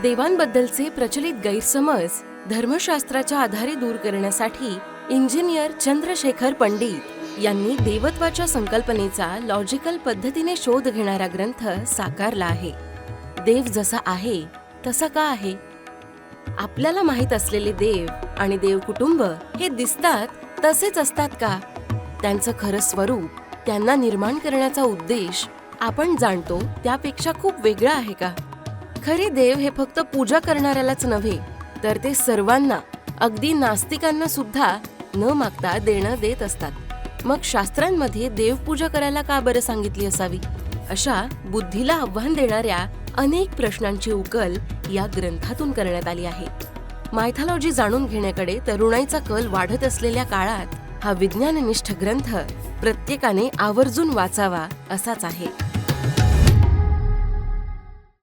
देवांबद्दलचे प्रचलित गैरसमज धर्मशास्त्राच्या आधारे दूर करण्यासाठी इंजिनियर चंद्रशेखर पंडित यांनी देवत्वाच्या संकल्पनेचा लॉजिकल पद्धतीने शोध घेणारा ग्रंथ साकारला आहे. देव जसा आहे तसा का आहे? आपल्याला माहित असलेले देव आणि देव कुटुंब हे दिसतात तसेच असतात का? त्यांचं खरं स्वरूप, त्यांना निर्माण करण्याचा उद्देश आपण जाणतो त्यापेक्षा खूप वेगळा आहे का? खरे देव हे फक्त पूजा करणाऱ्यालाच नव्हे तर ते सर्वांना, अगदी नास्तिकांना सुद्धा न मागता देणं देत असतात. मग शास्त्रांमध्ये देवपूजा करायला का बरं सांगितली असावी? अशा बुद्धीला आव्हान देणाऱ्या अनेक प्रश्नांची उकल या ग्रंथातून करण्यात आली आहे. मायथॉलॉजी जाणून घेण्याकडे तरुणाईचा कल वाढत असलेल्या काळात हा विज्ञाननिष्ठ ग्रंथ प्रत्येकाने आवर्जून वाचावा असाच आहे.